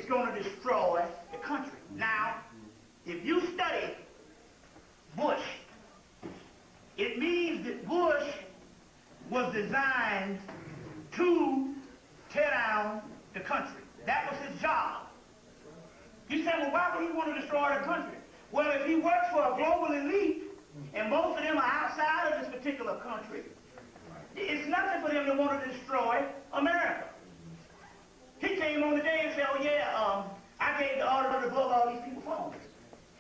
going to destroy the country. Now, if you study Bush, it means that Bush was designed to tear down the country. That was his job. You say, well, why would he want to destroy the country? Well, if he works for a global elite, and most of them are outside of this particular country, it's nothing for them to want to destroy America. He came on the day and said, oh yeah, I gave the order to blow all these people's phones.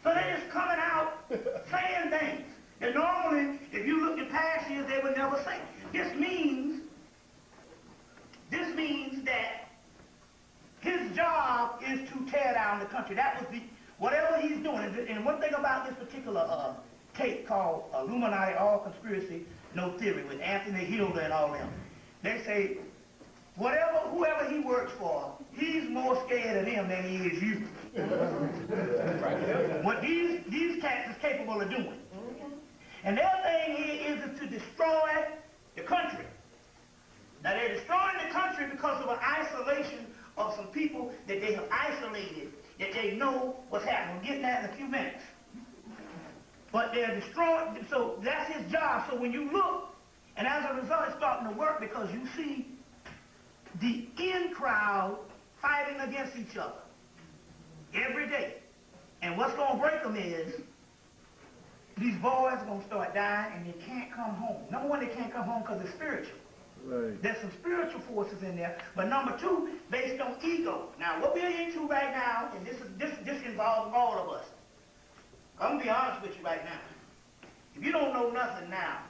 So they're just coming out saying things that normally, if you look at past years, they would never say. This means that his job is to tear down the country. That was whatever he's doing. And one thing about this particular tape called Illuminati, All Conspiracy, No Theory, with Anthony Hilda and all them, they say, whoever he works for, he's more scared of them than he is you. What these cats is capable of doing. And their thing here is to destroy the country. Now they're destroying the country because of an isolation of some people that they have isolated, that they know what's happening. We'll get that in a few minutes. But they're destroying, so that's his job. So when you look, and as a result, it's starting to work because you see the in crowd fighting against each other every day. And what's going to break them is these boys are going to start dying and they can't come home. Number one, they can't come home because it's spiritual. Right. There's some spiritual forces in there. But number two, based on ego. Now, what we're into right now, and this involves all of us. I'm going to be honest with you right now. If you don't know nothing now,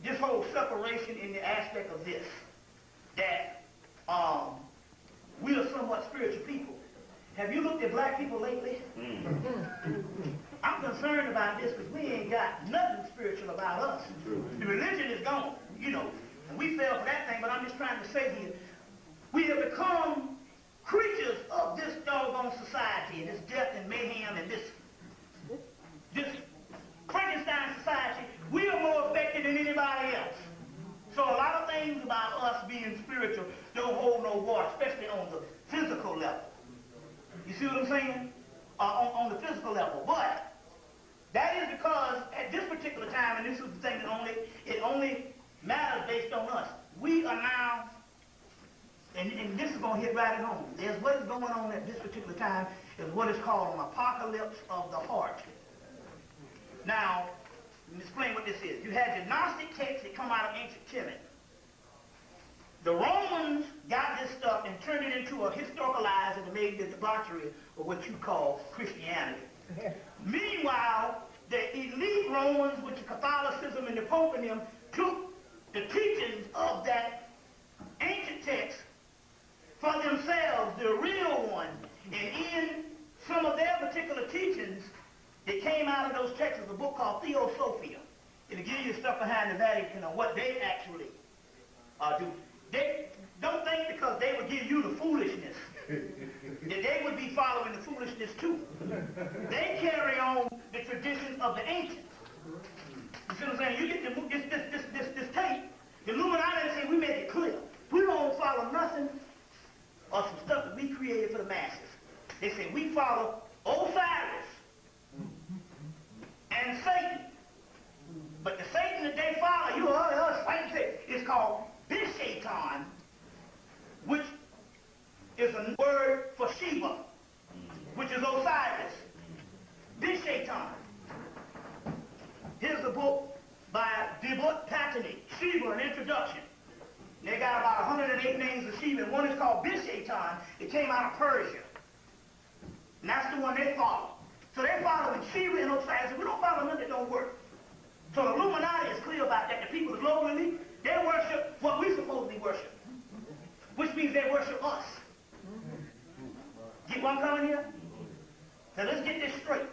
this whole separation in the aspect of this, that we are somewhat spiritual people. Have you looked at black people lately? I'm concerned about this because we ain't got nothing spiritual about us. The religion is gone, you know, and we fell for that thing, but I'm just trying to say here, we have become creatures of this doggone society, and this death and mayhem and this Frankenstein society. We are more affected than anybody else. So a lot of things about us being spiritual don't hold no water, especially on the physical level. You see what I'm saying? On the physical level. But that is because at this particular time, and this is the thing that it only matters based on us. We are now, and this is going to hit right at home. There's what is going on at this particular time is what is called an apocalypse of the heart. Now, let me explain what this is. You had the Gnostic texts that come out of ancient Kemet. The Romans got this stuff and turned it into a historicalized and made the debauchery of what you call Christianity. Meanwhile, the elite Romans, with the Catholicism and the Pope and them, took the teachings of that ancient text for themselves, the real one, and in some of their particular teachings that came out of those texts is a book called Theosophia. It'll give you stuff behind the Vatican on what they actually do. They don't think because they would give you the foolishness that they would be following the foolishness too. They carry on the traditions of the ancients. You see what I'm saying? You get this tape. The Illuminati say we make it clear. We don't follow nothing or some stuff that we created for the masses. They say we follow Osiris and Satan. But the Satan that they follow, is called Bishaitan, which is a word for Sheba, which is Osiris. Bishaitan. Here's a book by Debut Patani, Sheba, an introduction. They got about 108 names of Sheba, and one is called Bishaitan. It came out of Persia. And that's the one they follow. So they're following Sheba and Osiris. We don't follow nothing that don't work. So the Illuminati is clear about that. The people, the global elite, they worship what we supposedly worship, which means they worship us. Get what I'm coming here? So let's get this straight.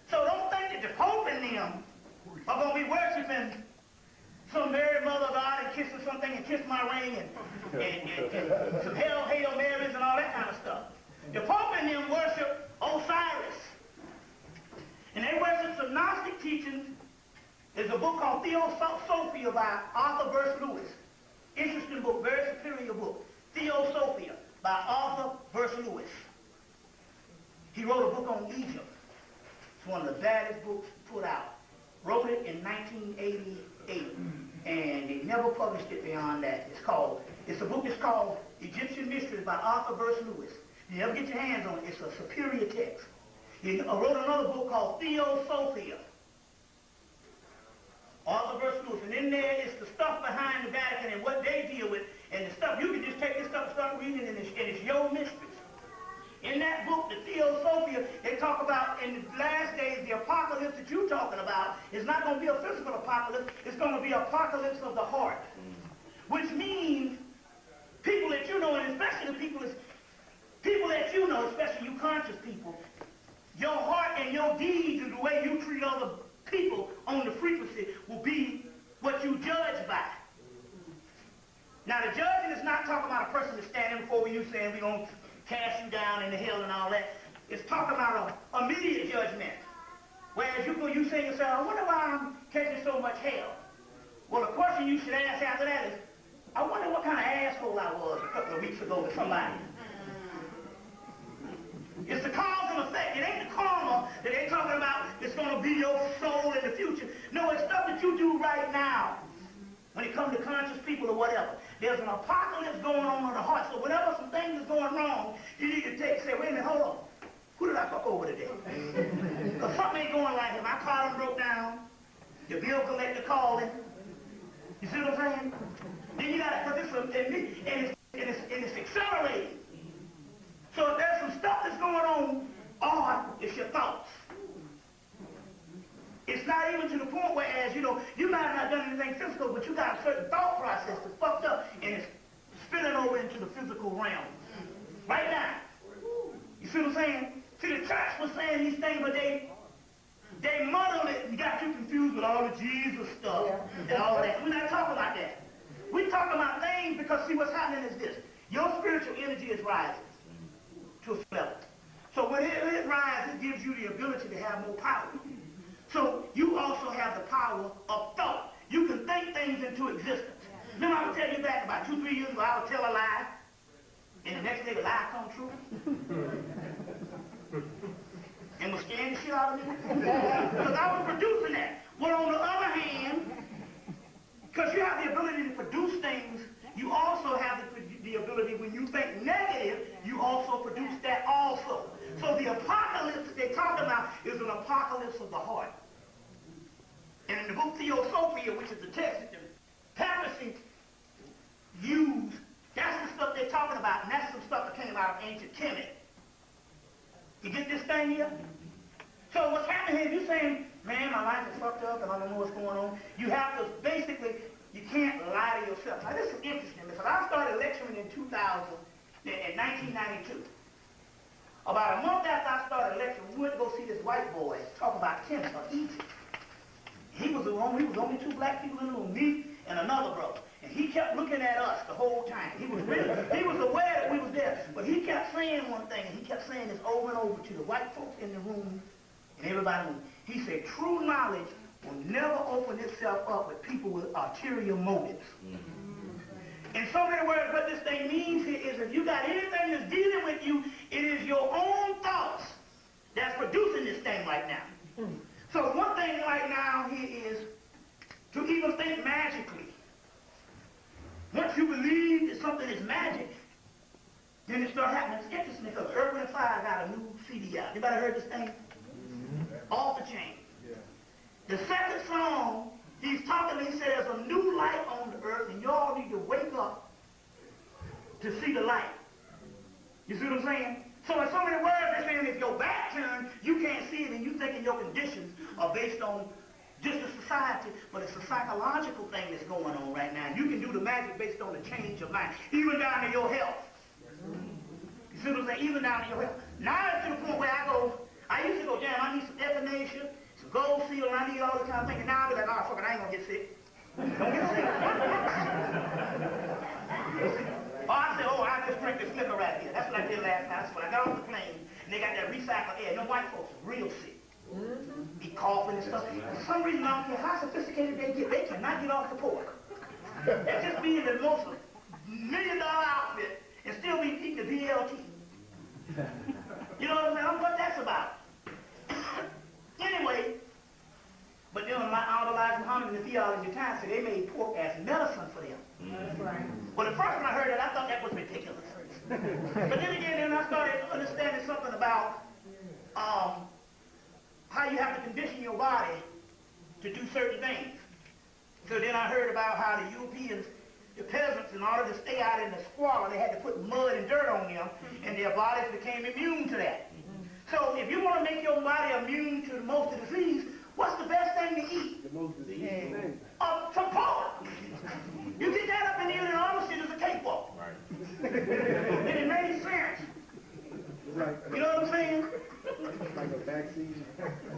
So don't think that the Pope and them are going to be worshiping some Mary Mother of God and kissing something and kiss my ring and some Hail Marys and all that kind of stuff. The Pope and them worship Osiris. And they worship some Gnostic teachings. There's a book called Theosophia by Arthur Verse Lewis. Interesting book, very superior book. Theosophia. by Arthur versus Lewis. He wrote a book on Egypt. It's one of the baddest books put out. Wrote it in 1988, and they never published it beyond that. It's a book that's called Egyptian Mysteries by Arthur versus Lewis. You ever get your hands on it, it's a superior text. He wrote another book called Theosophia. Arthur versus Lewis. And in there is the stuff behind the Vatican and what they deal with. And the stuff, you can just take this stuff and start reading it, and it's your mysteries. In that book, the Theosophia, they talk about in the last days, the apocalypse that you're talking about is not going to be a physical apocalypse. It's going to be apocalypse of the heart. Which means people that you know, and especially the people that you know, especially you conscious people, your heart and your deeds and the way you treat other people on the frequency will be what you judge by. Now, the judging is not talking about a person that's standing before you saying we're going to cast you down into hell and all that. It's talking about an immediate judgment. Whereas you say to yourself, I wonder why I'm catching so much hell. Well, the question you should ask after that is, I wonder what kind of asshole I was a couple of weeks ago to somebody. It's the cause and effect. It ain't the karma that they're talking about that's going to be your soul in the future. No, it's stuff that you do right now. When it comes to conscious people or whatever. There's an apocalypse going on in the heart. So whenever some things is going wrong, you need to say, wait a minute, hold on. Who did I fuck over today? Because something ain't going right here. My car broke down. The bill collector calling. You see what I'm saying? Then you got to, because it's accelerating. So if there's some stuff that's going on, it's your thoughts. It's not even to the point where, as you know, you might have not done anything physical, but you got a certain thought process that's fucked up, and it's spilling over into the physical realm. Right now. You see what I'm saying? See, the church was saying these things, but they muddled it and got you confused with all the Jesus stuff and all that. We're not talking about that. We're talking about things because, see, what's happening is this. Your spiritual energy is rising to a level. So when it rises, it gives you the ability to have more power. So you also have the power of thought. You can think things into existence. Remember, I would tell you back about 2-3 years ago, I would tell a lie, and the next day the lie come true. And was scaring the shit out of me. Because I was producing that. Well, on the other hand, because you have the ability to produce things, you also have the ability, when you think negative, you also produce that also. So the apocalypse that they talk about is an apocalypse of the heart. And in the book Theosophia, which is the text that the papacy used, that's the stuff they're talking about, and that's some stuff that came out of ancient Hemmitt. You get this thing here? So what's happening here, you're saying, man, my life is fucked up and I don't know what's going on. You have to, basically, you can't lie to yourself. Now this is interesting because I started lecturing in 1992. About a month after I started lecturing, we went to go see this white boy talk about Hemmitt of Egypt. We was only 2 black people in the room, me and another brother. And he kept looking at us the whole time. He was aware that we was there. But he kept saying one thing, and he kept saying this over and over to the white folks in the room and everybody. He said, true knowledge will never open itself up with people with ulterior motives. In so many words, what this thing means here is if you got anything that's dealing with you, it is your own thoughts that's producing this thing right now. So one thing right now here is to even think magically. Once you believe that something is magic, then it starts happening. It's interesting because Urban and Fire got a new CD out. Anybody heard this thing? Off the Chain. Yeah. The second song, he's talking, he says, there's a new light on the earth, and y'all need to wake up to see the light. You see what I'm saying? So in so many words, they're saying if your back turned, you can't see it, and you thinking your conditions are based on just the society, but it's a psychological thing that's going on right now. You can do the magic based on the change of mind, even down to your health. You see what I'm saying? Even down to your health. Now it's to the point where I used to go, damn, I need some echinacea, some gold seal, and I need all this kind of thing. And now I be like, oh, fuck it, I ain't gonna get sick. Don't get sick. I just drink this liquor right here. That's what I did last night. That's when I got off the plane, and they got that recycled air. No white folks are real sick. Be coughing and stuff. For some reason, I don't care how sophisticated they get, they cannot get off the pork. They just be in the most $1 million outfit and still be eating the You know what I'm saying? I don't know what that's about. Anyway, but then all the lies Muhammad and the theology of the time said they made pork as medicine for them. That's right. Well, the first when I heard that, I thought that was ridiculous. But then again, then I started understanding something about how you have to condition your body to do certain things. So then I heard about how the Europeans, the peasants, in order to stay out in the squalor, they had to put mud and dirt on them, and their bodies became immune to that. So if you want to make your body immune to most of the disease, what's the best thing to eat? The most disease thing. Some pork. You get that up in there and all the shit is a cakewalk. Right. And it made sense. You know what I'm saying? Like a vaccine.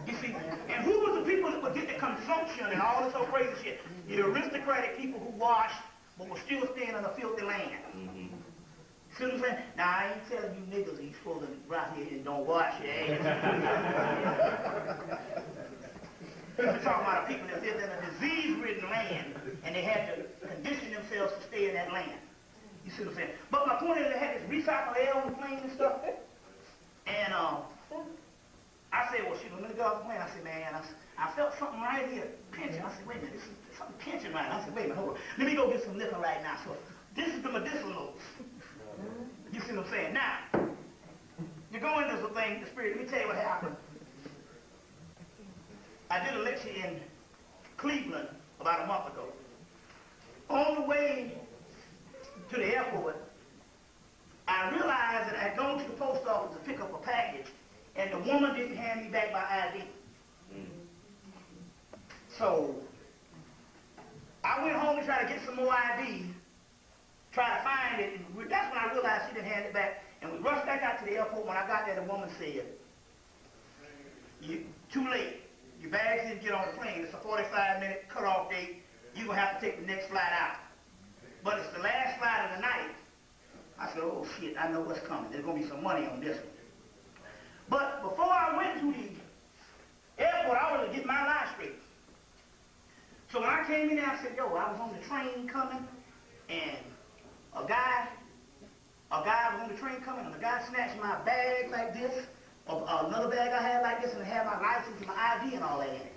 You see, and who was the people that would get the consumption and all this old crazy shit? The aristocratic people who washed but were still staying in a filthy land. See what I'm saying? Now, I ain't telling you niggas you supposed to right here and don't wash your ass. I'm talking about the people that lived in a disease-ridden land and they had to condition themselves to stay in that land. You see what I'm saying? But my point is they had this recycled air on the plane and stuff. And I said, well, shoot, let me go off the plane. I said, man, I felt something right here pinching. I said, wait a minute, this is something pinching right now. I said, wait a minute, hold on. Let me go get some liquor right now. So this is the medicinals. You see what I'm saying? Now, you go into the thing, the spirit. Let me tell you what happened. I did a lecture in Cleveland about a month ago. On the way to the airport, I realized that I had gone to the post office to pick up a package, and the woman didn't hand me back my ID. So I went home to try to get some more ID, try to find it, and that's when I realized she didn't hand it back. And we rushed back out to the airport. When I got there, the woman said, too late. Your bags didn't get on the plane. It's a 45-minute cutoff date. You're going to have to take the next flight out. But it's the last flight of the night. I said, oh, shit, I know what's coming. There's going to be some money on this one. But before I went to the airport, I was to get my life straight. So when I came in there, I said, yo, I was on the train coming, and a guy was on the train coming, and a guy snatched my bag like this, or another bag I had like this, and it had my license and my ID and all that in it.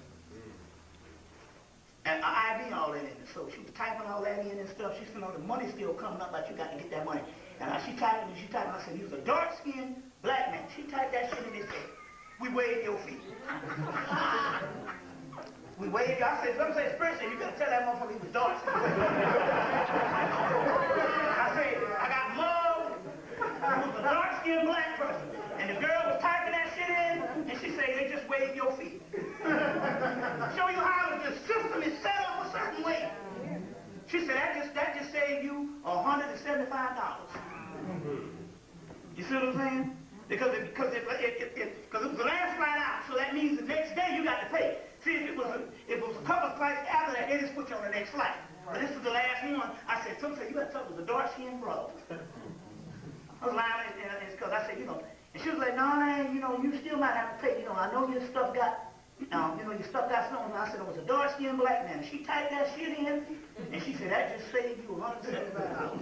And my ID and all that in it. So she was typing all that in and stuff. She said, no, the money's still coming up, but you got to get that money. And she typed and she typed, and I said, he was a dark-skinned black man. She typed that shit in his head. We waved your feet. We waved, I said, some say spiritually, you got to tell that motherfucker he was dark-skinned. I said, I got mugged. It was a dark-skinned black person. And the girl was typing that shit in, and she said, they just waved your feet. Show you how the system is set up a certain way. She said, that just saved you $175. You see what I'm saying? Because it was the last flight out, so that means the next day you got to pay. See, if it was a couple of flights after that, they just put you on the next flight. But this is the last one. I said, some say, you got to talk to the dark-skinned brother. I was lying, and it's because I said, and she was like, no, man, you still might have to pay. I know your stuff got, your stuff got something. I said, it was a dark-skinned black man. And she typed that shit in, and she said, that just saved you $175.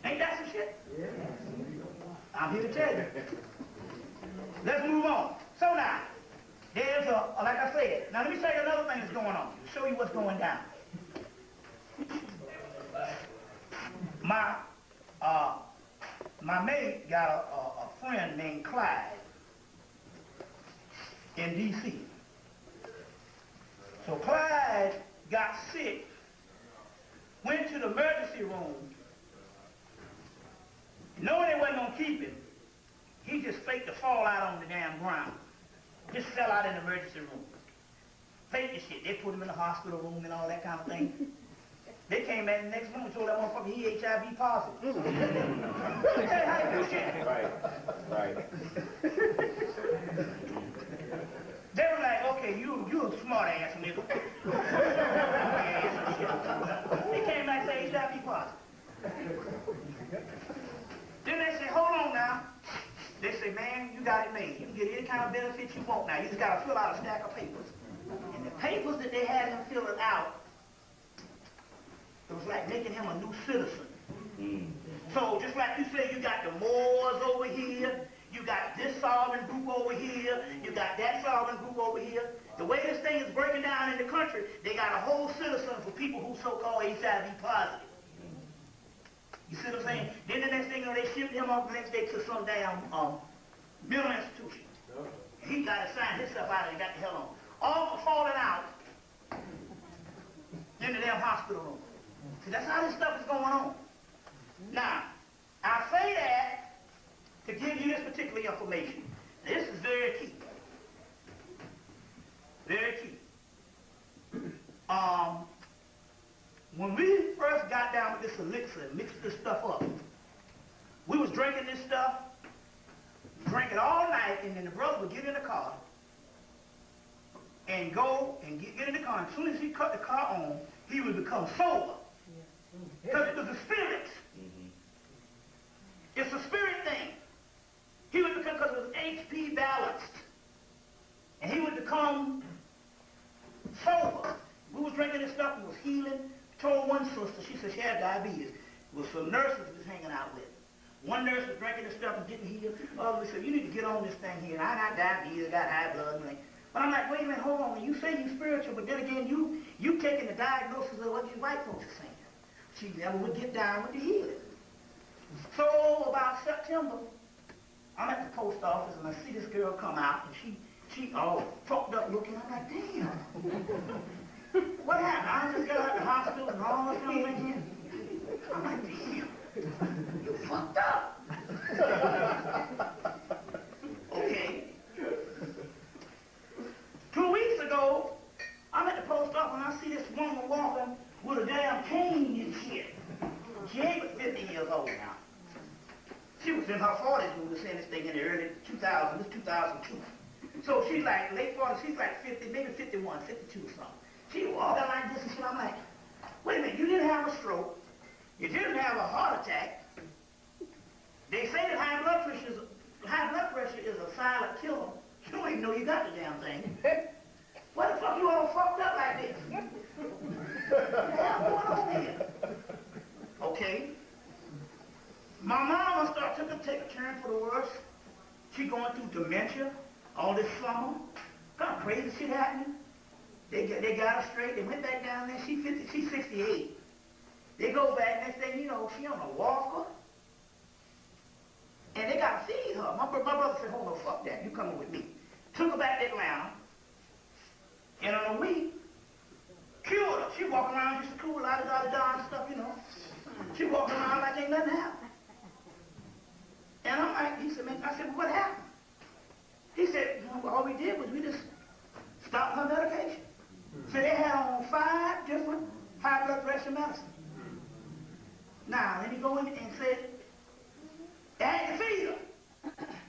Ain't that some shit? Yeah. I'm here to tell you. Let's move on. So now, there's like I said, now let me tell you another thing that's going on. Show you what's going down. My mate got a friend named Clyde in D.C. So Clyde got sick, went to the emergency room, knowing they wasn't going to keep him. He just faked the fallout on the damn ground. Just fell out in the emergency room. Faked the shit. They put him in the hospital room and all that kind of thing. They came back the next morning and told that motherfucker he HIV positive. Tell you how you do shit. Right. They were like, okay, you a smart ass nigga. They came back and said HIV positive. Then they said, hold on now. They say, man, you got it made. You can get any kind of benefit you want now. You just got to fill out a stack of papers. And the papers that they had him filling out, it was like making him a new citizen. So just like you say, you got the Moors over here, you got this sovereign group over here, you got that sovereign group over here. The way this thing is breaking down in the country, they got a whole citizen for people who so-called HIV positive. You see what I'm saying? Then the next thing, you know, they shipped him off the next day to some damn mental institution. And he got to sign himself out and got the hell on. All for falling out in the damn hospital room. See, that's how this stuff is going on. Now, I say that to give you this particular information. This is very key. Very key. When we first got down with this elixir and mixed this stuff up, we was drinking this stuff, drank it all night, and then the brother would get in the car and go and get in the car. And as soon as he cut the car on, he would become sober. Because it was the spirits. It's a spirit thing. He would become, because it was HP balanced. And he would become sober. We was drinking this stuff and was healing. Told one sister, she said she had diabetes. It was some nurses we was hanging out with. One nurse was drinking this stuff and didn't heal. Others said, you need to get on this thing here. And I got diabetes, I got high blood. And but I'm like, wait a minute, hold on. You say you spiritual, but then again, you taking the diagnosis of what these white folks are saying. She never would get down with the healing. So about September, I'm at the post office and I see this girl come out and she all fucked up looking. I'm like, damn. What happened? I just got out of the hospital and all this thing again. I'm like, damn. You fucked up. Okay. 2 weeks ago, I'm at the post office and I see this woman walking with a damn cane and shit. She ain't but 50 years old now. She was in her 40s when we were saying this thing in the early 2000s, this 2002. So she's like late 40s, she's like 50, maybe 51, 52 or something. She walking like this and shit. I'm like, wait a minute, you didn't have a stroke. You didn't have a heart attack. They say that high blood pressure is a silent killer. You don't even know you got the damn thing. What the fuck you all fucked up like this? What the hell going on here? Okay. My mama took a turn for the worse. She going through dementia all this summer. Kind of crazy shit happening. They got her straight. They went back down there. She's 68. They go back. Next thing you know, she on a walker. And they got to feed her. My brother said, hold on, fuck that. You coming with me. Took her back to Atlanta. And in a week, cured her. She walking around just cool, la-da-da-da-da and stuff, you know. She walking around like ain't nothing happened. And I'm like, he said, man, I said, well, what happened? He said, well, all we did was we just stopped her medication. So they had on 5 different high blood pressure medicines. Now, let me go in and say, they had to feed her.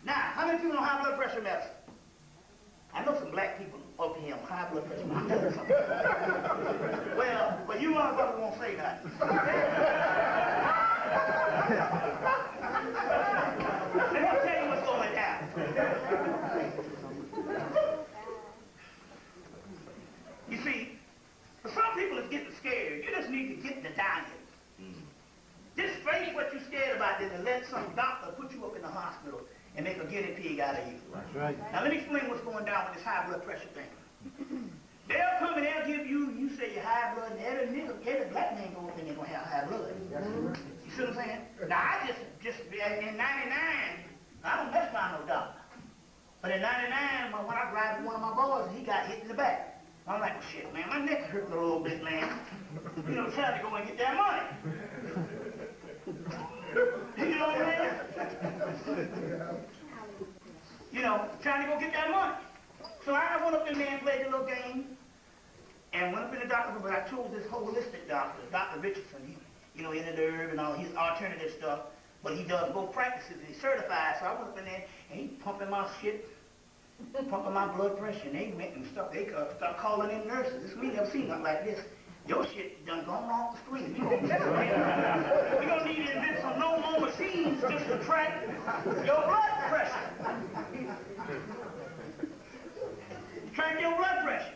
Now, how many people on high blood pressure medicine? I know some black people up here on high blood pressure medicine. Well, you motherfuckers won't say that. Let me tell you what's going down. You see, for some people it's getting scared. You just need to get the diet. Just face what you're scared about and let some doctor put you up in the hospital and make a guinea pig out of you. That's right. Now let me explain what's going down with this high blood pressure thing. They'll come and they'll give you say you're high blood, and every black man gonna think they're gonna have high blood. You see what I'm saying? Now I just in 99, I don't mess around no doctor. But in 99, when I ride with one of my boys, he got hit in the back. I'm like, well, shit, man, my neck hurting a little bit, man. You know, trying to go and get that money. You know what I mean? You know, trying to go get that money. So I went up in there and played the little game, and went up in the doctor, but I chose this holistic doctor, Dr. Richardson. He, you know, in the herb and all his alternative stuff, but he does both practices and he's certified. So I went up in there and he pumping my shit, pumping my blood pressure, and they went and stuff. They start calling in nurses. We never seen nothing like this. Your shit done gone off the screen. We gonna need to invent some no more machines just to track your blood pressure. Track your blood pressure.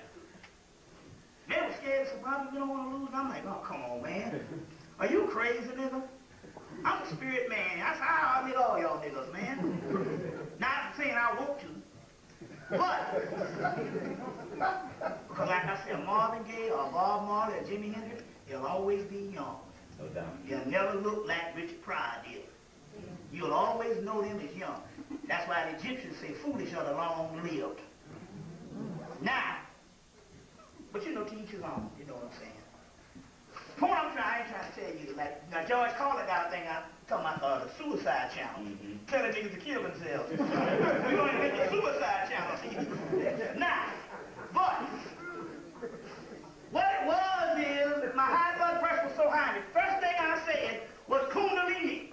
They were scared, so you don't want to lose. I'm like, oh, come on, man. Are you crazy, nigga? I'm a spirit But, because like I said, Marvin Gaye or Bob Marley or Jimi Hendrix, they'll always be young. No doubt. You'll never look like Richard Pryor did. You'll always know them as young. That's why the Egyptians say foolish are the long-lived. Now, but you know, to each his own, you know what I'm saying. Point I ain't trying to tell you, like, now George Carlin got a thing out talking about the suicide channel, telling niggas to kill themselves. We don't even get the suicide channel. Now, but, what it was is that my high blood pressure was so high, the first thing I said was Kundalini.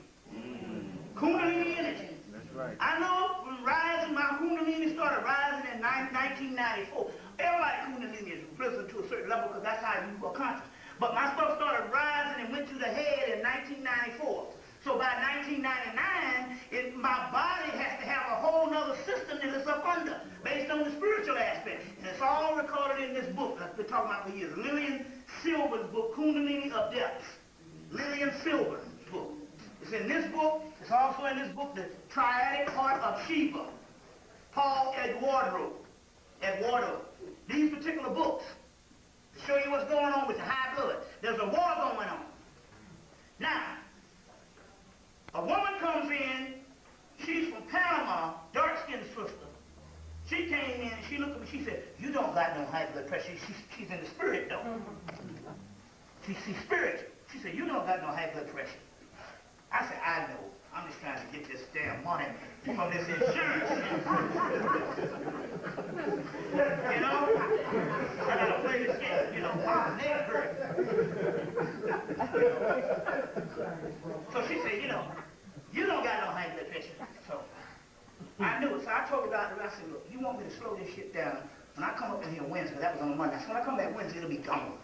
Kundalini energy. That's right. I know rising, my Kundalini started rising in 1994. Everybody Kundalini is risen to a certain level because that's how you are conscious. But my stuff started rising and went to the head in 1994. So by 1999, my body has to have a whole nother system that it's up under, based on the spiritual aspect. And it's all recorded in this book I've been talking about for years. Lillian Silver's book, Kundalini of Depths. Lillian Silver's book. It's in this book. It's also in this book, The Triadic Heart of Shiva. Paul Eduardo. These particular books to show you what's going on with the high blood. There's a war going on. Now, a woman comes in, she's from Panama, dark-skinned sister. She came in and she looked at me, she said, you don't got no high blood pressure. She's in the spirit though. She's spiritual. She said, you don't got no high blood pressure. I said, I know. I'm just trying to get this damn money from this insurance. You know? I gotta play this game, you know, my neck hurt. So she said, you don't got no high blood pressure. So I knew it. So I told the doctor, I said, look, you want me to slow this shit down? When I come up in here Wednesday, that was on Monday. So when I come back Wednesday, it'll be gone.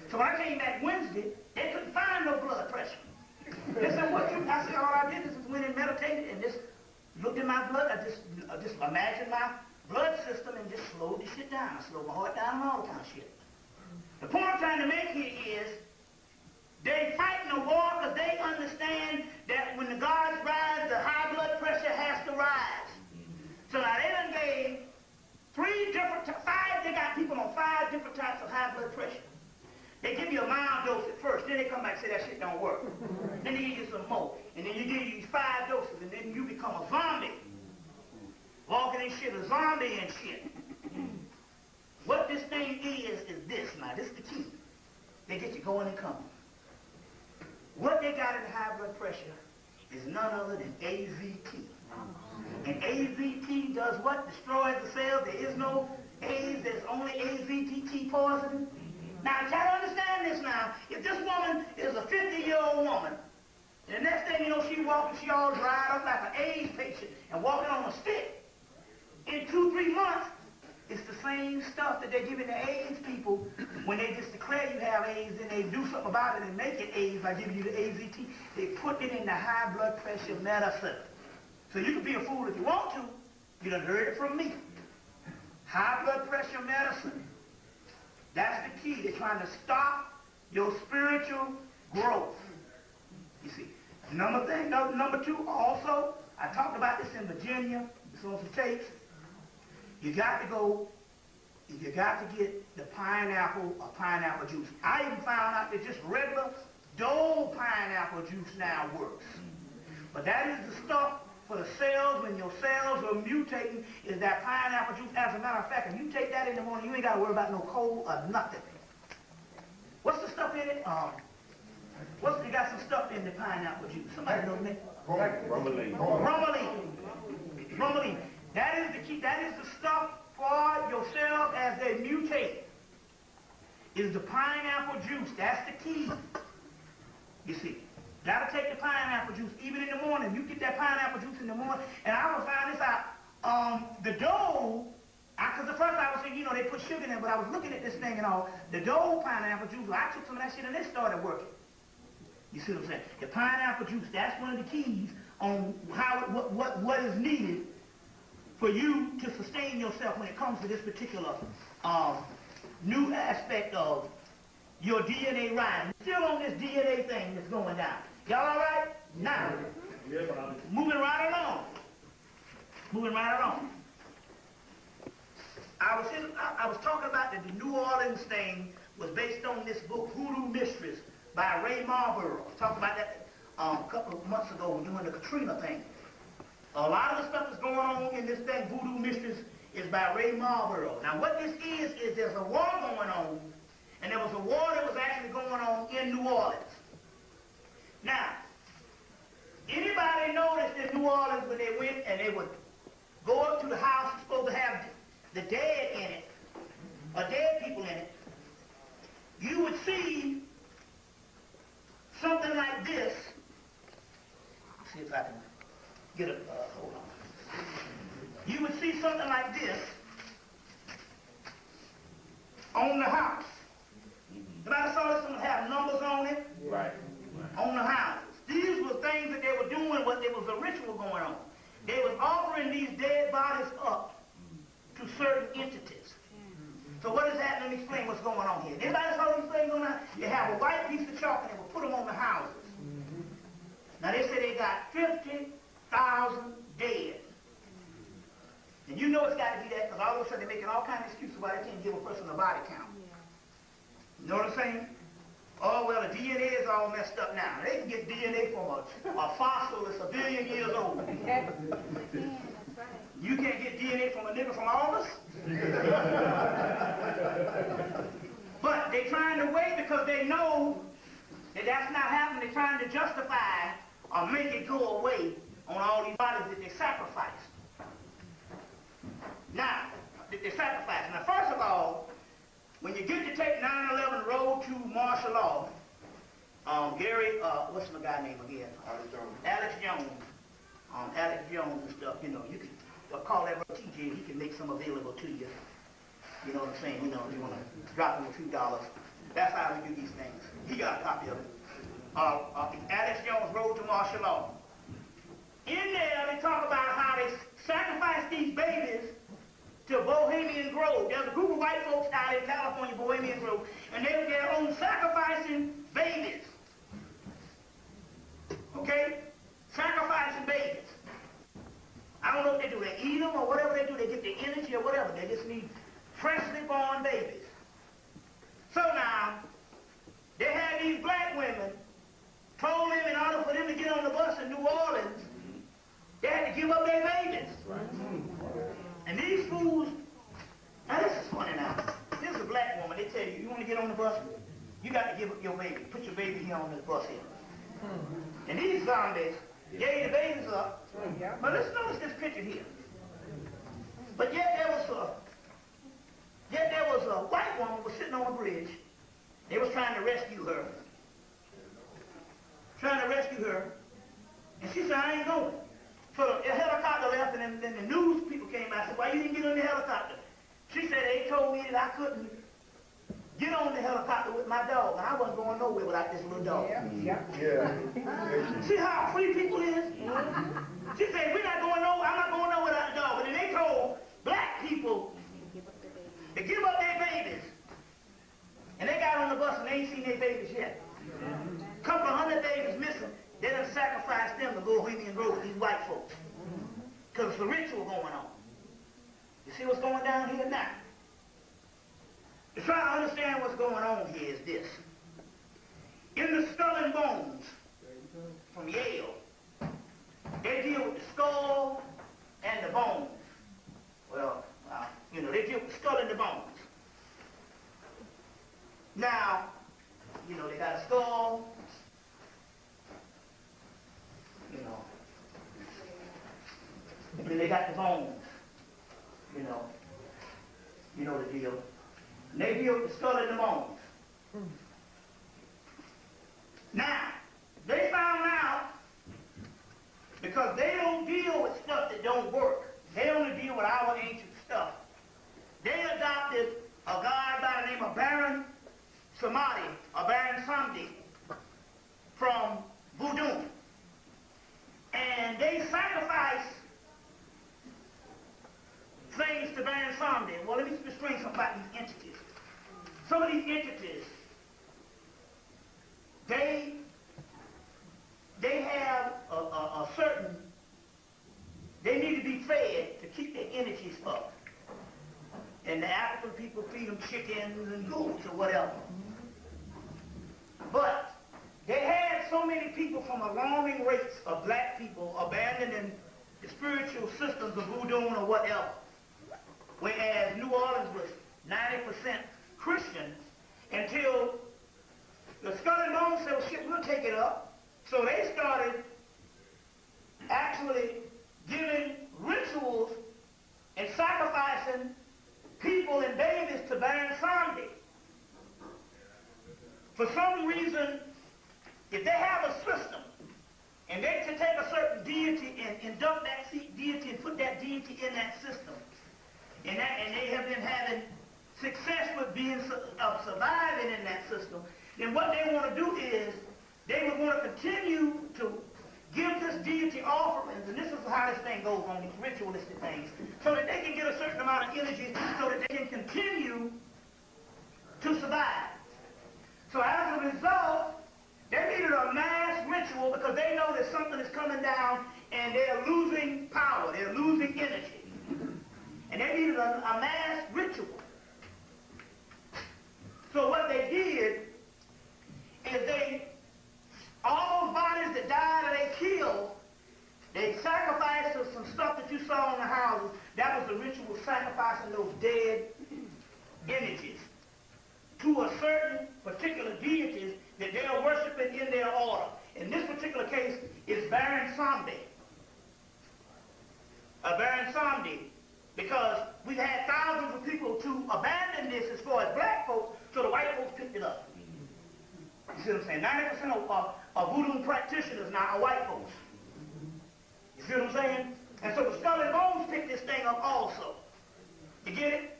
So when I came back Wednesday, they couldn't find no blood pressure. They said, what you? I said, all I did is went and meditated and just looked at my blood. I just imagined my blood system and just slowed the shit down. I slowed my heart down and all kind of shit. The point I'm trying to make here is they fighting a war because they understand that when the gods rise, the high blood pressure has to rise. So now they done gave they got people on 5 different types of high blood pressure. They give you a mild dose at first, then they come back and say that shit don't work. Then they give you some more, and then you give you 5 doses, and then you become a zombie. Walking in shit, a zombie and shit. What this thing is this now. This is the key. They get you going and coming. What they got in high blood pressure is none other than AZT. And AZT does what? Destroys the cells. There is no AIDS. There's only AZT poisoning. Now, try to understand this now. If this woman is a 50-year-old woman, and the next thing you know, she walking, she all dried up like an AIDS patient and walking on a stick. In 2-3 months, it's the same stuff that they're giving the AIDS people when they just declare you have AIDS, and they do something about it and make it AIDS by giving you the AZT. They put it in the high blood pressure medicine. So you can be a fool if you want to. You done heard it from me. High blood pressure medicine. That's the key. They're trying to stop your spiritual growth. You see. Number 2, also, I talked about this in Virginia. It's on some tapes. You got to get the pineapple or pineapple juice. I even found out that just regular Dole pineapple juice now works. But that is the stuff for the cells, when your cells are mutating, is that pineapple juice. As a matter of fact, if you take that in the morning, you ain't got to worry about no cold or nothing. What's the stuff in it? You got some stuff in the pineapple juice. Somebody knows me? Bromelain. Bromelain. That is the key. That is the stuff for your cells as they mutate. Is the pineapple juice. That's the key. You see. Gotta take the pineapple juice, even in the morning. You get that pineapple juice in the morning, and I was finding this out. The Dole, because at first I was thinking, they put sugar in it, but I was looking at this thing and all. The Dole pineapple juice, I took some of that shit and it started working. You see what I'm saying? The pineapple juice, that's one of the keys on what is needed for you to sustain yourself when it comes to this particular new aspect of your DNA rise. Still on this DNA thing that's going down. Y'all all right? Now, moving right along. I was talking about that the New Orleans thing was based on this book, Hoodoo Mistress, by Ray Marlborough. I talked about that a couple of months ago during the Katrina thing. A lot of the stuff that's going on in this thing, Voodoo Mistress, is by Ray Marlborough. Now what this is there's a war going on, and there was a war that was actually going on in New Orleans. Now, anybody noticed in New Orleans when they went and they would go up to the house that's supposed to have the dead in it, or dead people in it, you would see something like this. Let's see if I can get a, hold on. You would see something like this on the house. Anybody saw this one have numbers on it? Right. On the houses. These were things that they were doing, but there was a ritual going on. They was offering these dead bodies up to certain entities. So what is that? Let me explain what's going on here. Anybody saw these things on that? You have a white piece of chalk and they will put them on the houses. Now they say they got 50,000 dead. And you know it's got to be that because all of a sudden they're making all kinds of excuses why they can't give a person a body count. You know what I'm saying? Oh, well, the DNA is all messed up now. They can get DNA from a fossil that's 1 billion years old. That's right. You can't get DNA from a nigga from August? But they're trying to wait because they know that that's not happening. They're trying to justify or make it go away on all these bodies that they sacrificed. Now, that they sacrificed. Now, first of all, when you get to take 9/11 road to martial law, Gary, what's my guy name again? Alex Jones. Alex Jones and stuff, you know, you can call that brother TJ, he can make some available to you. You know what I'm saying? You know, if you want to drop him a few dollars. That's how we do these things. He got a copy of it. Alex Jones, Road to Martial Law. In there, they talk about how they sacrifice these babies to Bohemian Grove. There's a group of white folks out in California, Bohemian Grove, and they're their own sacrificing babies. Okay? Sacrificing babies. I don't know what they do. They eat them or whatever they do. They get the energy or whatever. They just need freshly born babies. So now, they had these black women told them in order for them to get on the bus in New Orleans, they had to give up their babies. And these fools, now this is funny now. This is a black woman. They tell you, you want to get on the bus? You got to give up your baby. Put your baby here on this bus here. And these zombies gave the babies up. But let's notice this picture here. But yet there was a white woman was sitting on a bridge. They was trying to rescue her. And she said, I ain't going. So a helicopter left, and then the news people came by and said, why you didn't get on the helicopter? She said, they told me that I couldn't get on the helicopter with my dog, and I wasn't going nowhere without this little dog. See how free people is? She said, we're not going nowhere, I'm not going nowhere without the dog. And then they told black people to give up their babies. And they got on the bus and they ain't seen their babies yet. A couple of 100 babies missing. They done sacrificed them to go Bohemian Grove with these white folks. Because it's a ritual going on. You see what's going down here now? To try to understand what's going on here is this. In the Skull and Bones from Yale, they deal with the skull and the bones. Well, you know, they deal with the skull and the bones. Now, you know, they got a skull, you know, and then they got the bones, you know the deal. And they deal with the skull and the bones. Now, they found out, because they don't deal with stuff that don't work. They only deal with our ancient stuff. They adopted a guy by the name of Baron Samedi, or Baron Samedi, from Voodoo. And they sacrifice things to Baron Samedi. Well, let me explain something about these entities. Some of these entities, they have a certain, they need to be fed to keep their energies up. and the African people feed them chickens and goats or whatever. But they had so many people from alarming rates of black people abandoning the spiritual systems of voodoo or whatever, whereas New Orleans was 90% Christian, until the Skull and Bones said, well, shit, we'll take it up. So they started actually giving rituals and sacrificing people and babies to Baron Samedi. For some reason, if they have a system, and they can take a certain deity and induct that deity and put that deity in that system, and they have been having success with surviving in that system, then what they want to do is they would want to continue to give this deity offerings, and this is how this thing goes on, these ritualistic things, so that they can get a certain amount of energy so that they can continue to survive. So as a result, they needed a mass ritual because they know that something is coming down and they're losing power, they're losing energy. And they needed a mass ritual. So what they did is all those bodies that died or they killed, they sacrificed some stuff that you saw in the houses. That was the ritual, sacrificing those dead images to a certain particular deities that they're worshiping in their order. In this particular case, it's Baron Samedi. Baron Samedi, because we've had thousands of people to abandon this as far as black folks, so the white folks picked it up. You see what I'm saying? 90% of voodoo practitioners now are white folks. You see what I'm saying? And so the Skull and Bones picked this thing up also. You get it?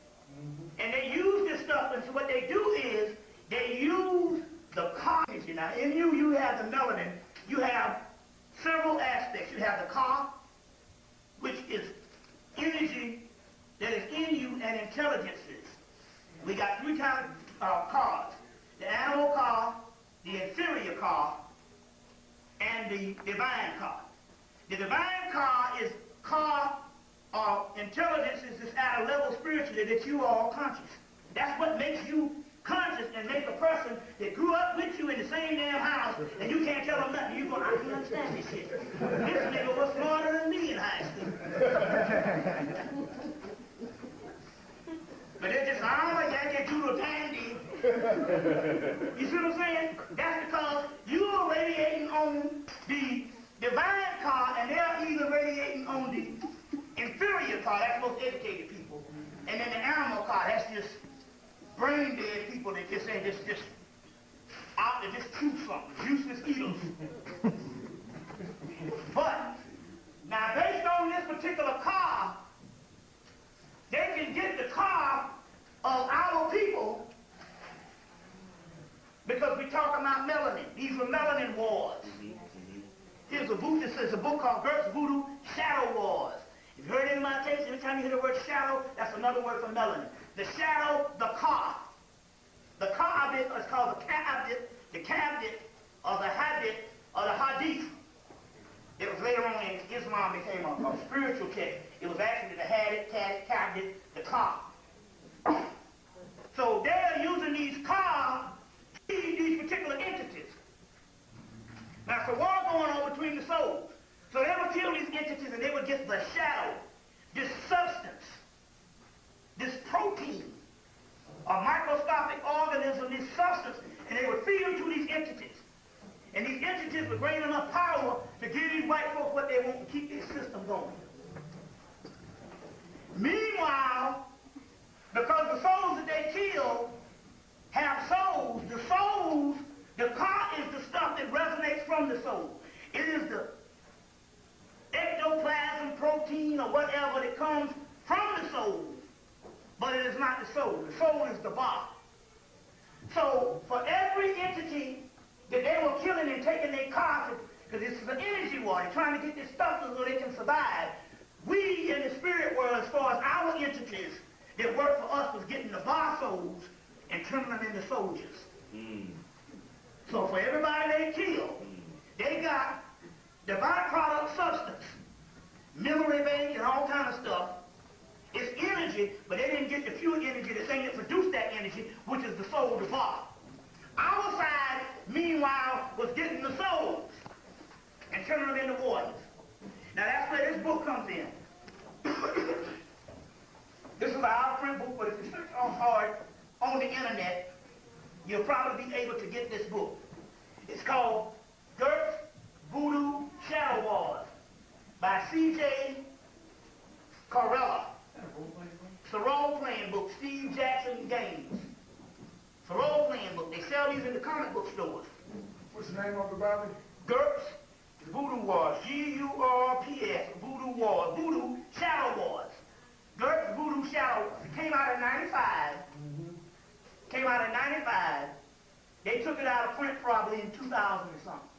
And they use this stuff, and so what they do is they use the carnage. Now, in you have the melanin. You have several aspects. You have the ka, which is energy that is in you and intelligences. We got three kinds of cars. The animal car, the inferior car, and the divine car. The divine car is car or intelligences that's at a level spiritually that you are all conscious. That's what makes you conscious and make a person that grew up with you in the same damn house and you can't tell them nothing. You go, I don't understand this shit. This nigga was smarter than me in high school. But they're just, I don't like that doodle dandy. You see what I'm saying? That's because you're radiating on the divine car and they're either radiating on the inferior car, that's most educated people. And then the animal car, that's just brain dead people that just ain't just out to just chew something, useless eaters. But now based on this particular car, they can get the car of our people because we talk about melanin. These are melanin wars. Here's a book that says a book called Gert's Voodoo Shadow Wars. If you heard any of my tapes, every time you hear the word shadow, that's another word for melanin. The shadow, the ka. The ka bit is called the cabinet, or the habit, or the hadith. It was later on in Islam became a spiritual text. It was actually the hadith, cabinet, the ka. So they're using these ka to feed these particular entities. Now, it's a war going on between the souls. So they would kill these entities and they would get the shadow, this substance, this protein, a microscopic organism, this substance, and they would feed them to these entities. And these entities would gain enough power to give these white folks what they want and keep their system going. Meanwhile, because the souls that they kill have souls, the ka is the stuff that resonates from the soul. It is the ectoplasm, protein, or whatever that comes from the soul, but it is not the soul. The soul is the body. So for every entity that they were killing and taking their ka, because this is an energy war, they're trying to get this stuff so they can survive. We in the spirit world, as far as our entities that work for us, was getting the bar souls and turning them into soldiers. So for everybody they kill, they got the byproduct substance, memory bank and all kind of stuff. It's energy. energy, but they didn't get the pure energy, the thing that produced that energy, which is the soul, the Father. Our side, meanwhile, was getting the souls and turning them into warriors. Now that's where this book comes in. This is our print book, but if you search on hard on the internet, you'll probably be able to get this book. It's called Gert's Voodoo Shadow Wars by C.J. Corella. It's a role-playing book, Steve Jackson Games. It's a role-playing book. They sell these in the comic book stores. What's the name of the Bible? Gert's Voodoo Wars, G-U-R-P-S, Voodoo Wars, Voodoo Shadow Wars. Gert's Voodoo Shadow Wars. It came out in 95. Came out in 95. They took it out of print probably in 2000 or something.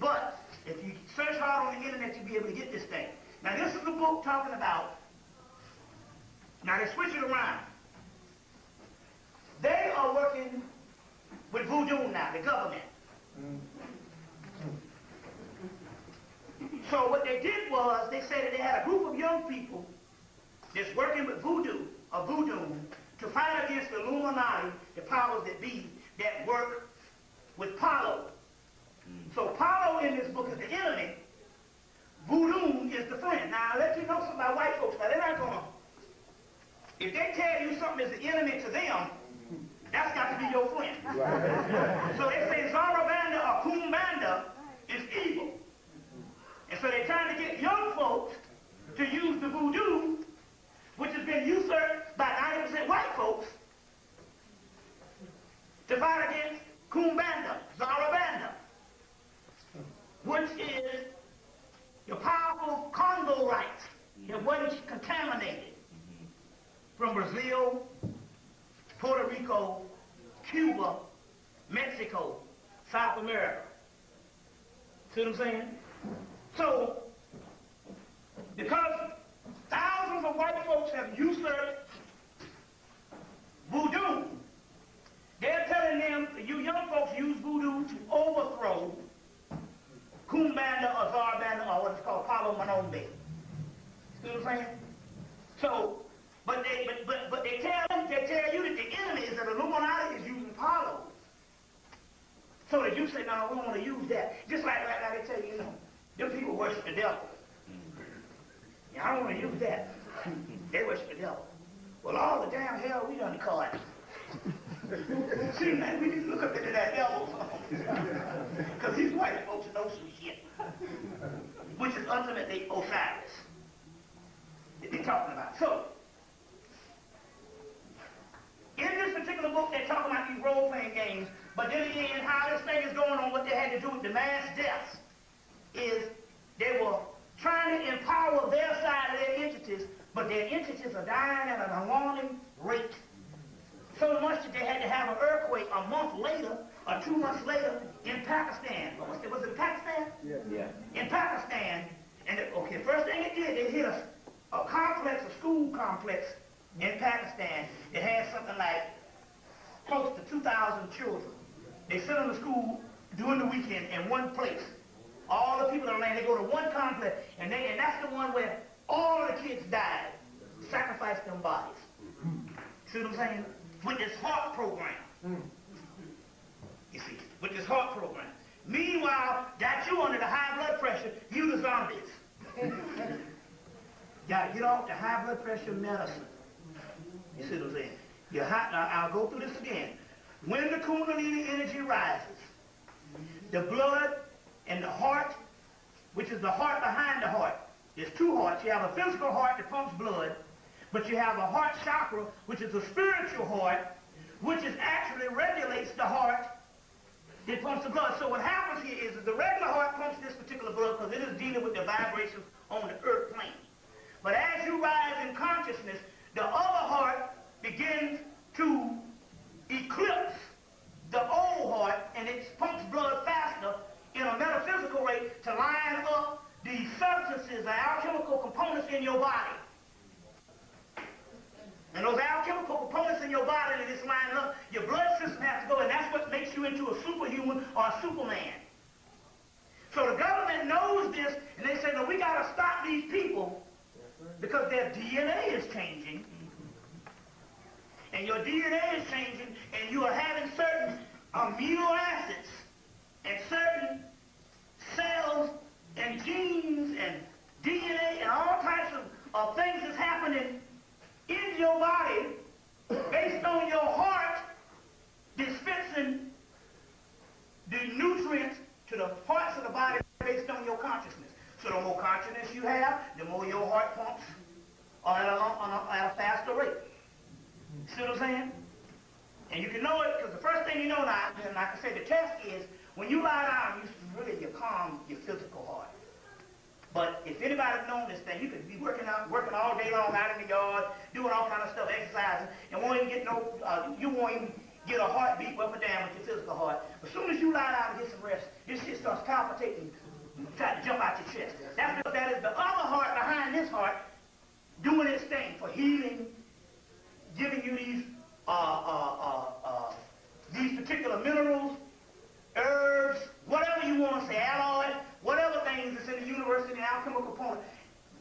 But, if you search hard on the internet, you'll be able to get this thing. Now, this is the book talking about, now they switch it around. They are working with voodoo now, the government. So what they did was, they said that they had a group of young people that's working with voodoo, or voodoo, to fight against the Illuminati, the powers that be, that work with Palo. So Palo in this book is the enemy. Voodoo is the friend. Now, I'll let you know something about white folks. Now, they're not going to... If they tell you something is the enemy to them, that's got to be your friend. Right. So they say Zarabanda or Kumbanda is evil. And so they're trying to get young folks to use the voodoo, which has been usurped by 90% white folks, to fight against Kumbanda, Zarabanda, which is the powerful Congo rights that wasn't contaminated from Brazil, Puerto Rico, Cuba, Mexico, South America. See what I'm saying? So, because thousands of white folks have usurped voodoo, they're telling them, you young folks use voodoo to overthrow Kumbanda or Zarbanda or what is called Palo Manombe. See what I'm saying? So, but they tell you that the enemy is that Illuminati is using Palo. So that you say, no, we don't want to use that. Just like they tell you, them people worship the devil. Yeah, I don't want to use that. They worship the devil. Well, all the damn hell we done caught. See, man, we need to look up into that devil. Because these white folks know some shit. Which is ultimately Osiris that they're talking about. So, in this particular book, they're talking about these role-playing games, but then again, how this thing is going on, what they had to do with the mass deaths, is they were trying to empower their side of their entities, but their entities are dying at an alarming rate. So much that they had to have an earthquake a month later, or 2 months later, in Pakistan. Was it Pakistan? Yeah. In Pakistan, and okay, first thing it did, they hit a complex, a school complex in Pakistan that had something like close to 2,000 children. They sent them to school during the weekend in one place. All the people in the land, they go to one complex, and that's the one where all of the kids died, sacrificed them bodies. See what I'm saying? With this heart program. You see, with this heart program. Meanwhile, got you under the high blood pressure, you the zombies. Got to get off the high blood pressure medicine. You see what I'm saying? Now, I'll go through this again. When the Kundalini energy rises, the blood and the heart, which is the heart behind the heart. There's two hearts. You have a physical heart that pumps blood, but you have a heart chakra, which is a spiritual heart, which actually regulates the heart that pumps the blood. So what happens here is that the regular heart pumps this particular blood because it is dealing with the vibrations on the earth plane. But as you rise in consciousness, the other heart begins to eclipse the old heart, and it pumps blood faster in a metaphysical rate to line up the substances, the alchemical components in your body. And those alchemical components in your body that is lining up, your blood system has to go, and that's what makes you into a superhuman or a superman. So the government knows this, and they say, no, we got to stop about these people because their DNA is changing. And your DNA is changing, and you are having certain amino acids and certain cells and genes and DNA and all types of things that's happening in your body based on your heart dispensing the nutrients to the parts of the body based on your consciousness. So the more consciousness you have, the more your heart pumps at a faster rate. See what I'm saying? And you can know it because the first thing you know now, and like I say, the test is when you lie down, you calm your physical heart. But if anybody's known this thing, you could be working all day long out in the yard, doing all kind of stuff, exercising, and won't even get you won't even get a heartbeat up and down with your physical heart. As soon as you lie down and get some rest, this shit starts palpitating, trying to jump out your chest. That's because that is the other heart behind this heart doing its thing for healing, giving you these particular minerals, herbs, whatever you want to say, alloy, whatever things that's in the universe in the alchemical component,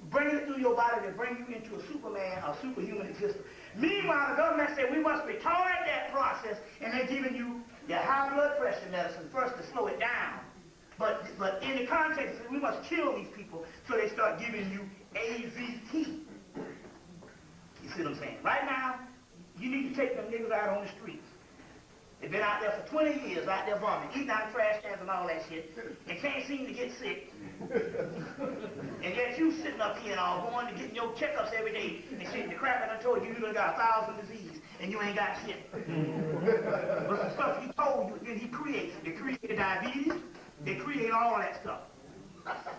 bringing it through your body to bring you into a superman or superhuman existence. Meanwhile, the government said we must retard that process, and they're giving you your high blood pressure medicine first to slow it down. But in the context, we must kill these people, so they start giving you AZT. You see what I'm saying? Right now, you need to take them niggas out on the streets. They've been out there for 20 years, out there bumming, eating out of trash cans and all that shit, and can't seem to get sick. And yet you sitting up here and all going to getting your checkups every day, and shit, the crap I told you, you done got 1,000 diseases, and you ain't got shit. But the stuff he told you, then he creates. They create diabetes, they create all of that stuff.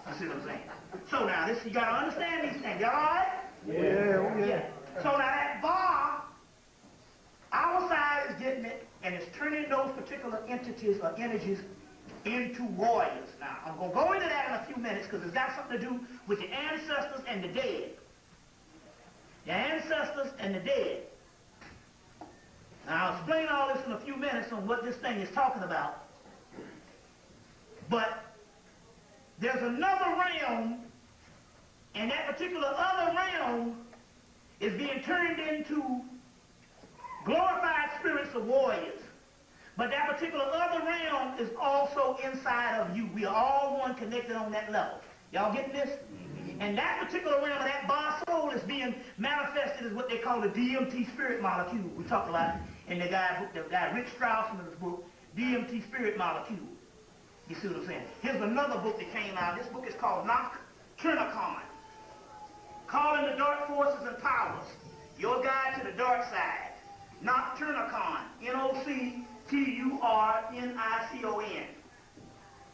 You see what I'm saying? So now, you got to understand these things. Y'all all right? Yeah. So now that bar, our side is getting it, and it's turning those particular entities or energies into warriors. Now, I'm going to go into that in a few minutes because it's got something to do with the ancestors and the dead. The ancestors and the dead. Now, I'll explain all this in a few minutes on what this thing is talking about. But there's another realm, and that particular other realm is being turned into glorified spirits of warriors. But that particular other realm is also inside of you. We are all one connected on that level. Y'all getting this? And that particular realm of that bar soul is being manifested as what they call the DMT spirit molecule. We talked about it in the guy Rick Strauss in his book, DMT spirit molecule. You see what I'm saying? Here's another book that came out. This book is called Nocturnacon. Calling the dark forces and powers. Your guide to the dark side. Nocturnacon. Nocturnicon.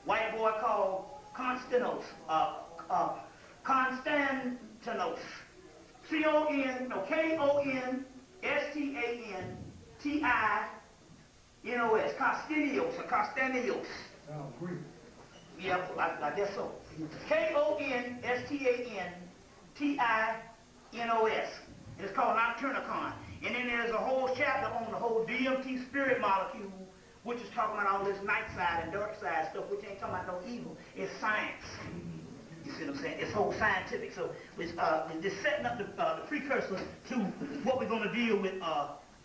White boy called Constantinos. Konstantinos. Konstantinos. Constantinos or Constantinos. Yep, I guess so. Konstantinos. It's called Nocturnacon. And then there's a whole chapter on the whole DMT spirit molecule, which is talking about all this night side and dark side stuff, which ain't talking about no evil. It's science. You see what I'm saying? It's whole scientific. So it's just setting up the precursor to what we're going to deal with.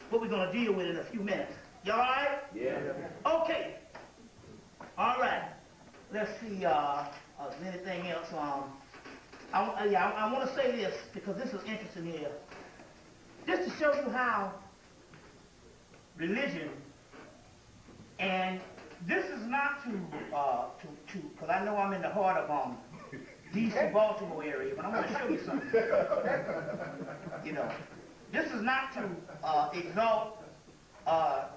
What we're going to deal with in a few minutes. Y'all all right? Yeah. Okay. All right. Let's see. Anything else? I want to say this because this is interesting here. Just to show you how religion, and this is not because I know I'm in the heart of D.C. Baltimore area, but I want to show you something. You know, this is not to exalt the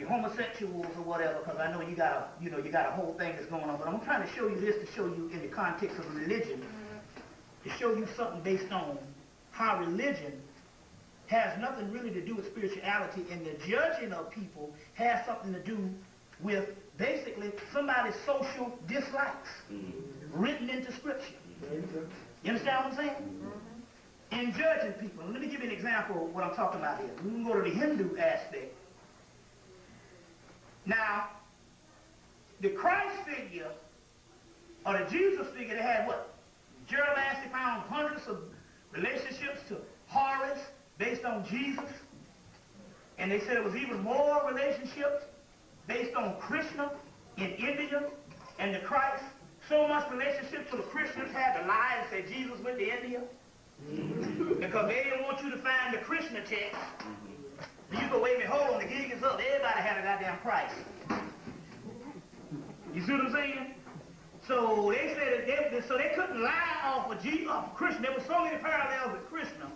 homosexuals or whatever, because I know you got a whole thing that's going on. But I'm trying to show you this to show you in the context of religion, to show you something based on how religion has nothing really to do with spirituality, and the judging of people has something to do with basically somebody's social dislikes written into Scripture. You understand what I'm saying? In judging people. Let me give you an example of what I'm talking about here. We can go to the Hindu aspect. Now, the Christ figure, or the Jesus figure, they had what? Gerald Ashley found hundreds of relationships to Horace based on Jesus. And they said it was even more relationships based on Krishna in India and the Christ. So much relationship to the Christians had to lie and say Jesus went to India. Because they didn't want you to find the Krishna text. You go, wait a minute, hold on, the gig is up. Everybody had a goddamn Christ. You see what I'm saying? So they said that so they couldn't lie off of Krishna. There were so many parallels with Krishna.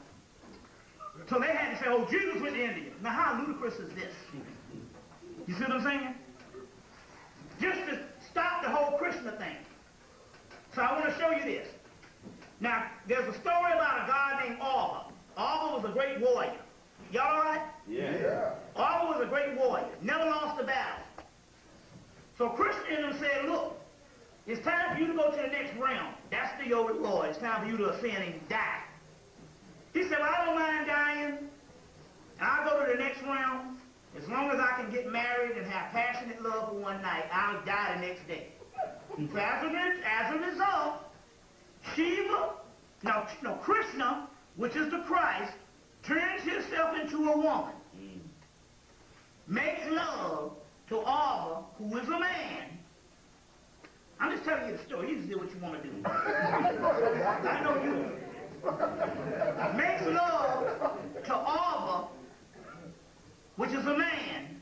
So they had to say, oh, Jesus went to India. Now how ludicrous is this? You see what I'm saying? Just to stop the whole Krishna thing. So I want to show you this. Now, there's a story about a guy named Arba. Arba was a great warrior. Y'all all right? Yeah. Arba was a great warrior. Never lost a battle. So Krishna and them said, look, it's time for you to go to the next realm. That's your reward. It's time for you to ascend and die. He said, well, I don't mind dying. I'll go to the next realm. As long as I can get married and have passionate love for one night, I'll die the next day. So as a result, Krishna, which is the Christ, turns himself into a woman, makes love to Arba, who is a man. I'm just telling you the story. You just do what you want to do. I know you do. Makes love to Arba, which is a man.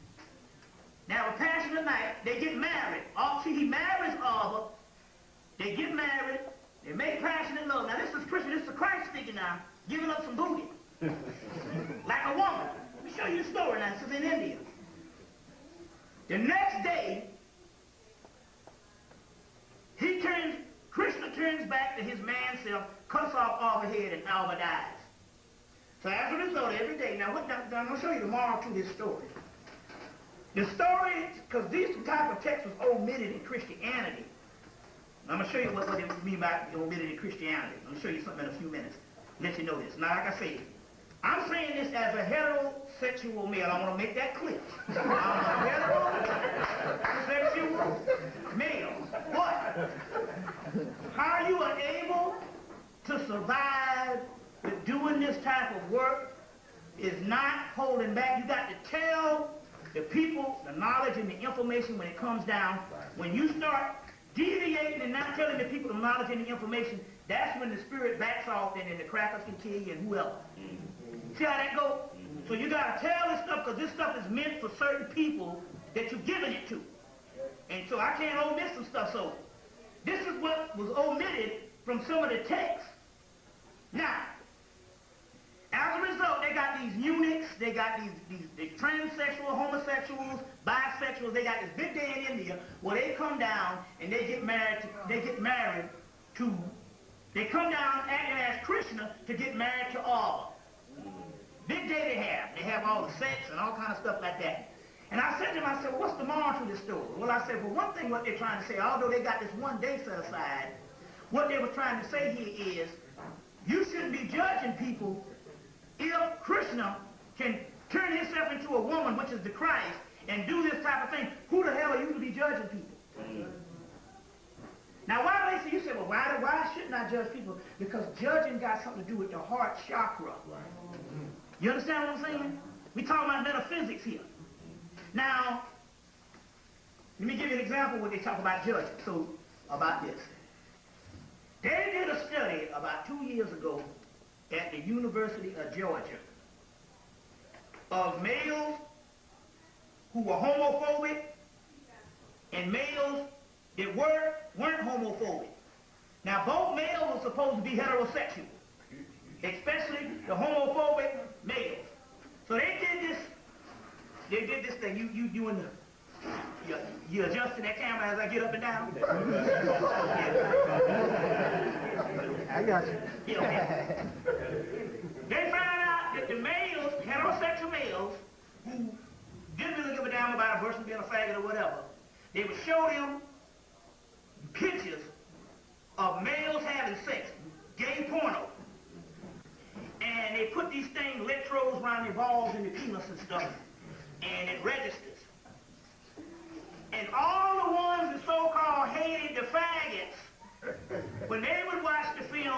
Now, a passionate night, they get married. He marries Arba. They get married. They make passionate love. Now, this is Christian. This is Christ speaking now, giving up some booty. Like a woman. Let me show you the story now. This is in India. The next day, Krishna turns back to his man self, cuts off Arba's head, and Arba dies. So as a result, every day, now I'm going to show you the moral to this story. The story, because these type of texts was omitted in Christianity. I'm going to show you what it mean by omitted in Christianity. I'm going to show you something in a few minutes. Let you know this. Now, like I said, I'm saying this as a heterosexual male. I want to make that clear. I'm a heterosexual male. But how you are able to survive with doing this type of work is not holding back. You got to tell the people the knowledge and the information when it comes down. When you start deviating and not telling the people the knowledge and the information, that's when the spirit backs off and then the crackers can kill you and whoever. See how that goes? So you got to tell this stuff because this stuff is meant for certain people that you're giving it to. And so I can't omit some stuff. So this is what was omitted from some of the texts. Now, as a result, they got these eunuchs, they got these transsexual, homosexuals, bisexuals. They got this big day in India where they come down and they get married to, they come down acting as Krishna to get married to Arba. Big day they have. They have all the sex and all kind of stuff like that. And I said to them, I said, well, what's the moral to this story? Well, I said, well, one thing what they're trying to say, although they got this one day set aside, what they were trying to say here is, you shouldn't be judging people if Krishna can turn himself into a woman, which is the Christ, and do this type of thing. Who the hell are you to be judging people? Now, why do they say, you say, well, why shouldn't I judge people? Because judging got something to do with the heart chakra. You understand what I'm saying? We're talking about metaphysics here. Now, let me give you an example when they talk about judging. So, about this. They did a study about 2 years ago at the University of Georgia of males who were homophobic and males that weren't homophobic. Now, both males were supposed to be heterosexual, especially the homophobic males. So they did this thing. You doing you adjusting that camera as I get up and down? I got you. Yeah, okay. They found out that the males, heterosexual males, who didn't really give a damn about a person being a faggot or whatever, they would show them pictures of males having sex, gay porno. And they put these things, electrodes around their balls and their penis and stuff, and it registers. And all the ones that so-called hated the faggots, when they would watch the film,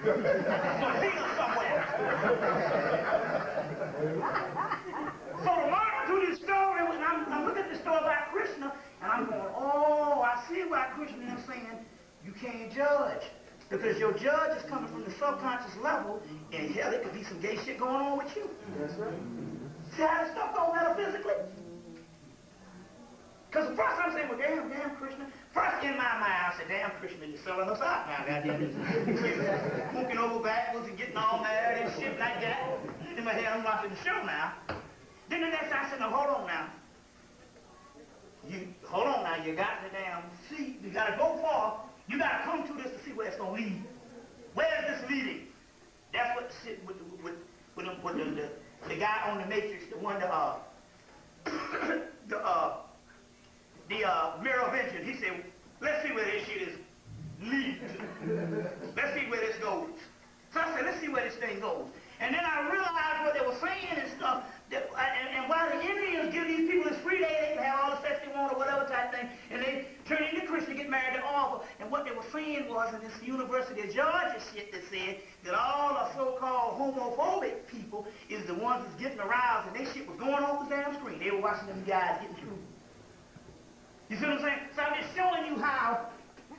Some healer somewhere. So to learn through this story, when I'm looking at the story about Krishna, and I'm going, oh, I see why Krishna is saying you can't judge. Because your judge is coming from the subconscious level, and hell, it could be some gay shit going on with you. That's right. See how this stuff goes metaphysically? Because the first I'm saying, well, damn, Krishna. First in my mind, I said, damn, Krishna, you're selling us out now, goddamn. Walking over backwards and getting all mad and shit like that. In my head, I'm watching the show now. Then the next time I said, no, hold on now. You got to damn see, you got to go far. You got to come to this to see where it's going to lead. Where is this leading? That's what the shit with the guy on the Matrix, the one the mirror of engine. He said, let's see where this shit is leading. Let's see where this goes. So I said, let's see where this thing goes. And then I realized what they were saying and stuff. And while the Indians give these people this free day, they can have all the sex they want or whatever type thing, and they turn into Christian, get married to Arthur. And what they were saying was in this University of Georgia shit that said that all the so-called homophobic people is the ones that's getting aroused, and they shit was going off the damn screen. They were watching them guys getting through. You see what I'm saying? So I'm just showing you how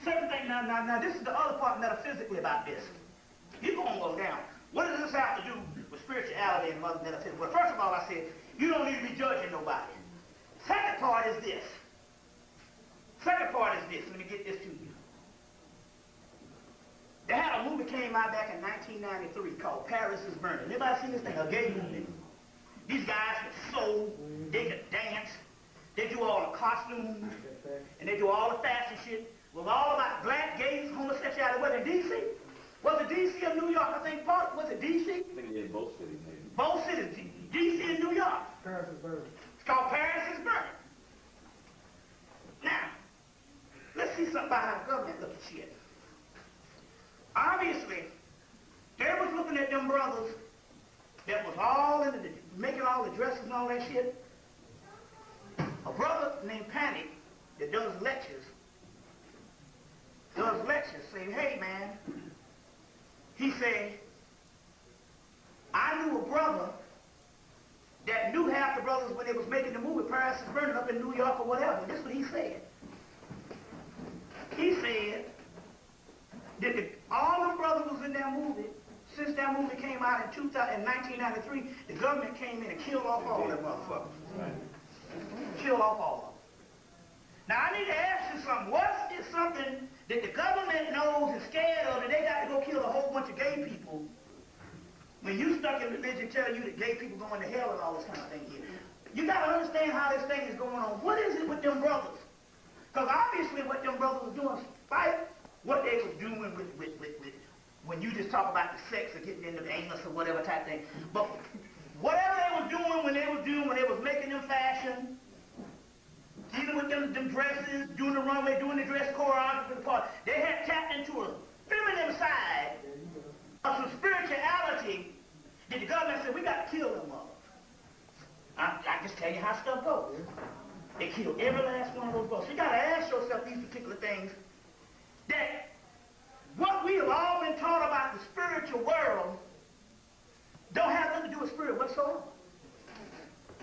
certain things. Now, this is the other part metaphysically about this. You're going to go down. What does this have to do with spirituality and metaphysics? Well, first of all, I said, you don't need to be judging nobody. Second part is this. Let me get this to you. They had a movie came out back in 1993 called Paris is Burning. Anybody seen this thing? A gay movie. These guys could sew, they could dance, they do all the costumes, and they do all the fashion shit. It was all about black, gays, homosexuality. Was it D.C.? Was it D.C. or New York? I think part. Was it D.C.? I think it is both cities, maybe. Both cities, D.C. and New York. Paris is burning. It's called Paris is Burning. Now, let's see something about how the government look at shit. Obviously, they was looking at them brothers that was all in the, making all the dresses and all that shit. A brother named Panic that does lectures saying, hey man, he said, I knew a brother that knew half the brothers when they was making the movie Paris is Burning up in New York or whatever. And this is what he said. He said that all the brothers was in that movie. Since that movie came out in 1993, the government came in and killed off all them motherfuckers. Killed off all of them. Now I need to ask you something. What is something that the government knows and scared of that they got to go kill a whole bunch of gay people when you stuck in religion telling you that gay people going to hell and all this kind of thing here? You got to understand how this thing is going on. What is it with them brothers? Because obviously what them brothers were doing, despite what they was doing with when you just talk about the sex or getting into the anus or whatever type thing. But whatever they was doing when they was making them fashion, dealing with them dresses, doing the runway, doing the dress choreography for the part, they had tapped into a feminine side of some spirituality that the government said, we got to kill them all. I just tell you how stuff goes. They killed every last one of those brothers. So you got to ask yourself these particular things, that what we have all been taught about the spiritual world don't have nothing to do with spirit whatsoever.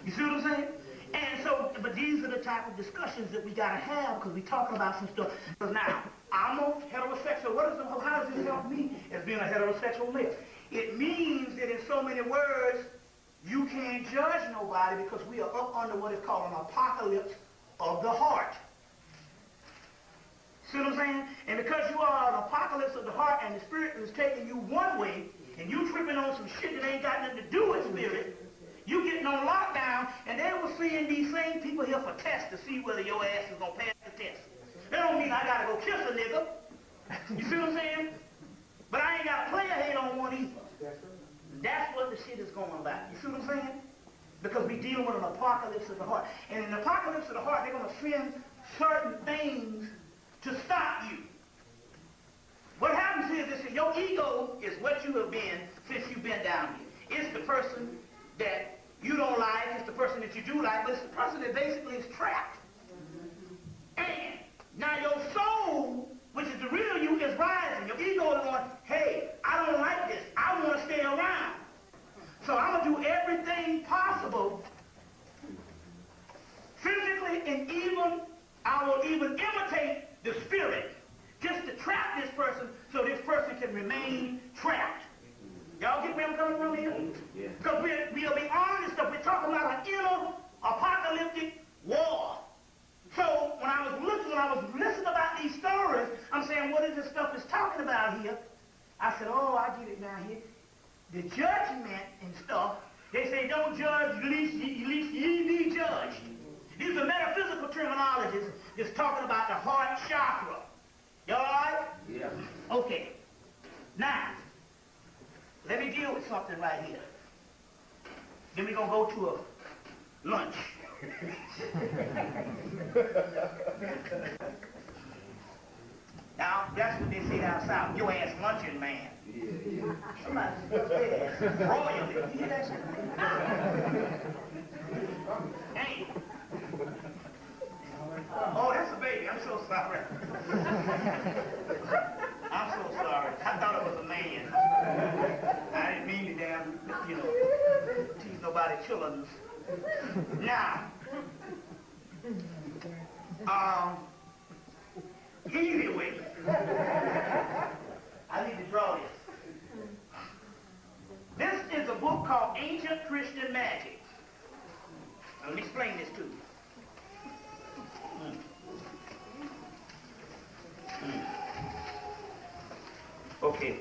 You see what I'm saying? And so, but these are the type of discussions that we got to have because we're talking about some stuff. Because now, I'm a heterosexual. How does this help me as being a heterosexual male? It means that in so many words, you can't judge nobody because we are up under what is called an apocalypse of the heart. See what I'm saying? And because you are an apocalypse of the heart and the spirit is taking you one way and you tripping on some shit that ain't got nothing to do with spirit, you getting on lockdown, and they were seeing these same people here for tests to see whether your ass is going to pass the test. That don't mean I got to go kiss a nigga. You see what I'm saying? But I ain't got to play a hate on one either. That's what the shit is going about. You see what I'm saying? Because we dealing with an apocalypse of the heart. And in the apocalypse of the heart, they're going to send certain things to stop you. What happens is that your ego is what you have been since you've been down here. It's the person that you don't like, it's the person that you do like, but it's the person that basically is trapped. And now your soul, which is the real you, is rising. Your ego is going, hey, I don't can even, I will even imitate the spirit just to trap this person so this person can remain trapped. Y'all get where I'm coming from here? Yeah. Because we'll be honest, if we're talking about an inner apocalyptic war. So when I was listening about these stories, I'm saying, what is this stuff is talking about here? I said, oh, I get it now here. The judgment and stuff, they say don't judge, lest ye be judged. These are metaphysical terminologies that's talking about the heart chakra. Y'all all right? Yeah. Okay. Now, let me deal with something right here. Then we're going to go to a lunch. Now, that's what they say down south. Your ass luncheon man. Yeah. Somebody said royally. You hear that shit? Hey. Oh, that's a baby. I'm so sorry. I'm so sorry. I thought it was a man. I didn't mean to damn, tease nobody's children. Now, anyway, I need to draw this. This is a book called Ancient Christian Magic. Now, let me explain this to you. Okay.